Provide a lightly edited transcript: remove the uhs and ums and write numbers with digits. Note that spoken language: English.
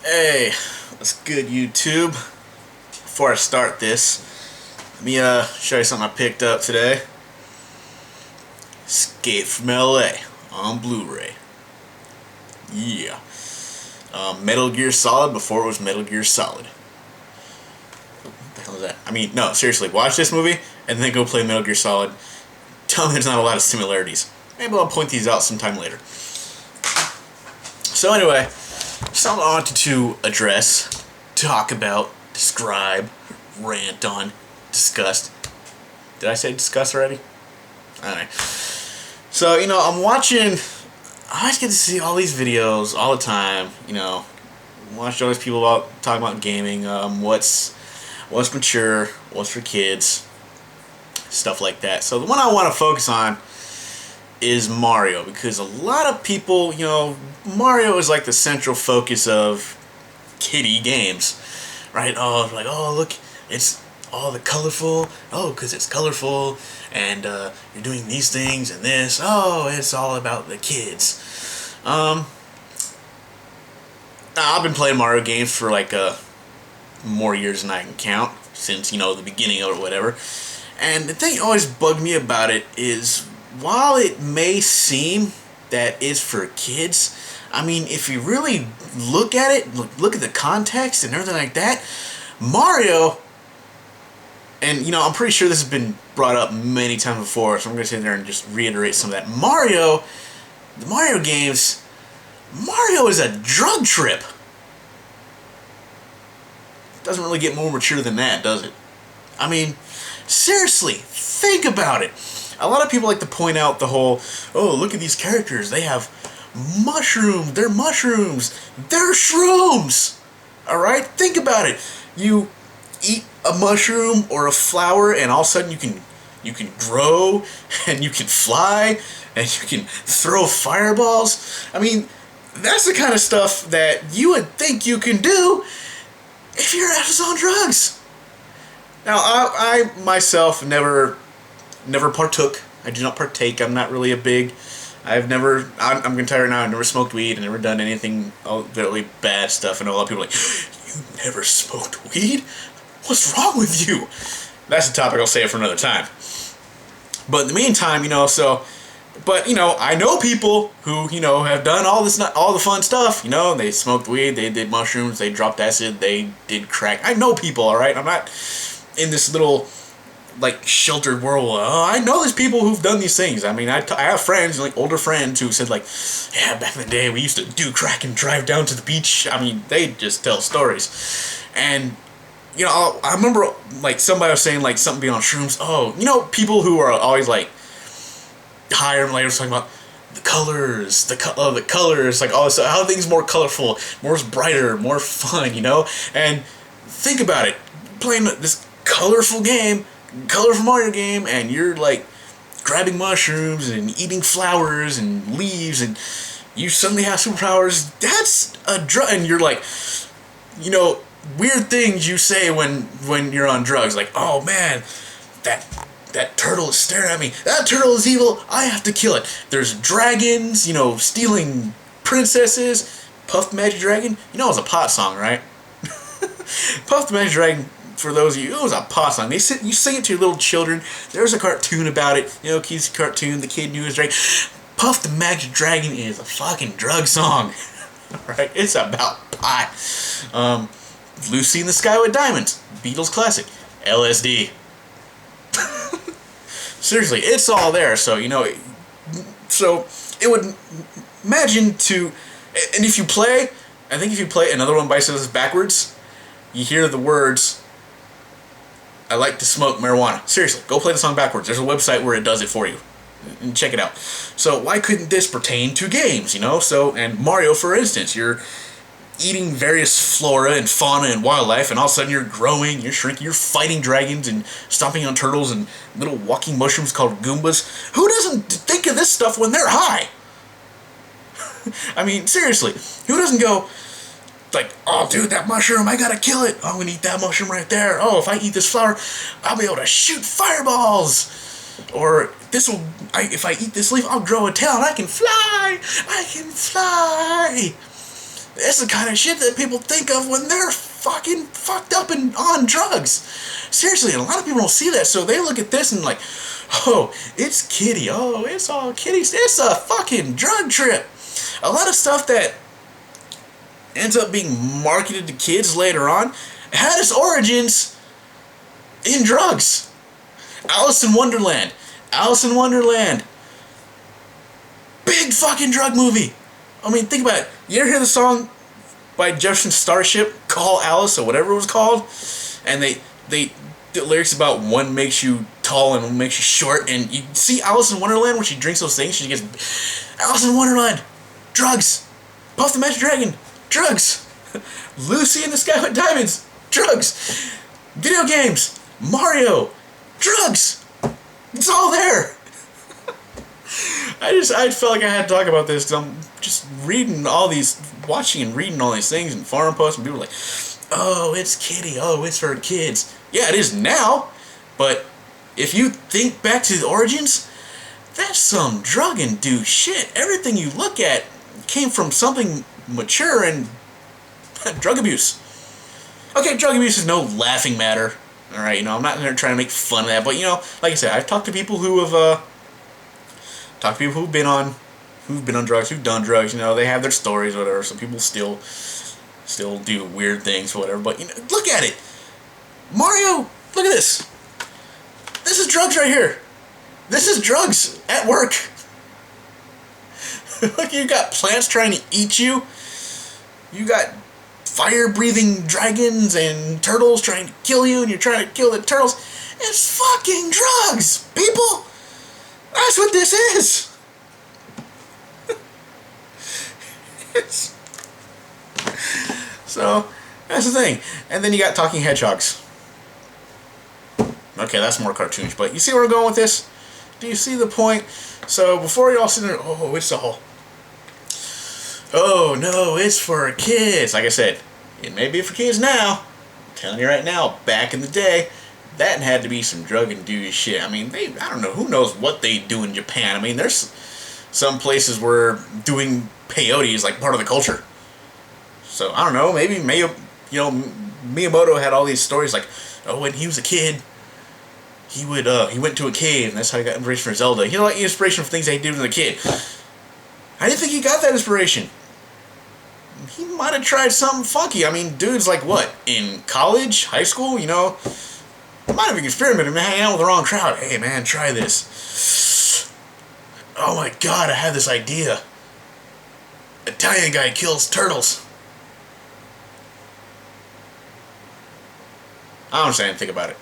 Hey, what's good, YouTube? Before I start this, let me show you something I picked up today. Escape from LA on Blu-ray. Yeah. Metal Gear Solid before it was Metal Gear Solid. What the hell is that? I mean, no, seriously, watch this movie and then go play Metal Gear Solid. Tell me there's not a lot of similarities. Maybe I'll point these out sometime later. So anyway, something I wanted to address, talk about, describe, rant on, discuss. Did I say discuss already? Alright. So, I'm watching, I always get to see all these videos all the time, watch all these people talking about gaming, what's mature, what's for kids, stuff like that. So the one I want to focus on is Mario, because a lot of people, Mario is like the central focus of kiddie games, right? Oh, like, oh, look, it's all the colorful, because it's colorful, and you're doing these things and this, it's all about the kids. I've been playing Mario games for like more years than I can count, since, the beginning or whatever, and the thing that always bugged me about it is, while it may seem that it's for kids, I mean, if you really look at it, look at the context and everything like that, Mario, and I'm pretty sure this has been brought up many times before, so I'm going to sit there and just reiterate some of that. The Mario games, Mario is a drug trip. Doesn't really get more mature than that, does it? I mean, seriously, think about it. A lot of people like to point out the whole, look at these characters, they have mushrooms, they're shrooms. Alright, think about it. You eat a mushroom or a flower and all of a sudden you can grow and you can fly and you can throw fireballs. I mean, that's the kind of stuff that you would think you can do if you're on drugs. Now, I myself never partook. I do not partake. I'm not really a big... I'm going to tell you right now, I've never smoked weed. I've never done anything really bad stuff. I know a lot of people are like, you never smoked weed? What's wrong with you? That's a topic I'll save for another time. But in the meantime, I know people who, have done all the fun stuff. They smoked weed, they did mushrooms, they dropped acid, they did crack. I know people, alright? I'm not in this little, sheltered world. I know there's people who've done these things. I mean, I have friends, older friends who said, yeah, back in the day we used to do crack and drive down to the beach. I mean, they just tell stories. And, I remember, somebody was saying, something being on shrooms. People who are always, higher and later talking about the colors, the colors, all this stuff, how things more colorful, more brighter, more fun, And think about it, playing this colorful Mario game, and you're grabbing mushrooms and eating flowers and leaves, and you suddenly have superpowers. That's a drug, and you're weird things you say when you're on drugs, oh man, that turtle is staring at me. That turtle is evil. I have to kill it. There's dragons, stealing princesses. Puff the Magic Dragon, it was a pot song, right? Puff the Magic Dragon, for those of you, it was a pot song. You sing it to your little children. There's a cartoon about it. Kids' cartoon, the kid knew his dragon. Puff the Magic Dragon is a fucking drug song. Right? It's about pot. Lucy in the Sky with Diamonds. Beatles classic. LSD. Seriously, it's all there. So, so it would imagine to, and if you play, I think if you play Another One Bites Us backwards, you hear the words, I like to smoke marijuana. Seriously, go play the song backwards. There's a website where it does it for you. And check it out. So why couldn't this pertain to games, So, and Mario, for instance, you're eating various flora and fauna and wildlife, and all of a sudden you're growing, you're shrinking, you're fighting dragons and stomping on turtles and little walking mushrooms called Goombas. Who doesn't think of this stuff when they're high? I mean, seriously, who doesn't go, oh dude, that mushroom, I gotta kill it. I'm gonna eat that mushroom right there. Oh, if I eat this flower, I'll be able to shoot fireballs. Or if I eat this leaf, I'll grow a tail and I can fly. I can fly. That's the kind of shit that people think of when they're fucking fucked up and on drugs. Seriously, and a lot of people don't see that, so they look at this and like, oh, it's kiddie. Oh, it's all kiddies. It's a fucking drug trip. A lot of stuff that ends up being marketed to kids later on had its origins in drugs. Alice in Wonderland. Alice in Wonderland. Big fucking drug movie. I mean, think about it. You ever hear the song by Jefferson Starship, Call Alice, or whatever it was called? And the lyrics about one makes you tall and one makes you short. And you see Alice in Wonderland when she drinks those things, she gets Alice in Wonderland. Drugs. Puff the Magic Dragon. Drugs. Lucy in the Sky with Diamonds. Drugs. Video games. Mario. Drugs. It's all there. I felt like I had to talk about this because I'm just reading all these, watching and reading all these things in forum posts, and people are like, oh, it's kiddie, oh, it's for kids. Yeah, it is now, but if you think back to the origins, that's some drug-induced shit. Everything you look at came from something mature and drug abuse. Okay, drug abuse is no laughing matter. Alright, I'm not trying to make fun of that, but like I said, I've talked to people who have who've been on drugs, who've done drugs, they have their stories, whatever. Some people still do weird things, whatever. But look at it, Mario. Look at this. This is drugs right here. This is drugs at work. Look, you got plants trying to eat you. You got fire-breathing dragons and turtles trying to kill you, and you're trying to kill the turtles. It's fucking drugs, people. That's what this is. So, that's the thing. And then you got talking hedgehogs. Okay, that's more cartoonish, but you see where we're going with this? Do you see the point? So, before you all sit there, oh, it's all, oh, no, it's for kids. Like I said, it may be for kids now. I'm telling you right now, back in the day, that had to be some drug-induced shit. I mean, I don't know, who knows what they do in Japan. I mean, there's some places where doing peyote is like part of the culture. So, I don't know, maybe Miyamoto had all these stories like, oh, when he was a kid, he went to a cave, and that's how he got inspiration for Zelda. He got inspiration for things that he did when he was a kid. I didn't think he got that inspiration. He might have tried something funky. I mean, dude's like, what, in college, high school, might have experimented and hanging out with the wrong crowd. Hey, man, try this. Oh my god, I have this idea. Italian guy kills turtles. I don't understand anything about it.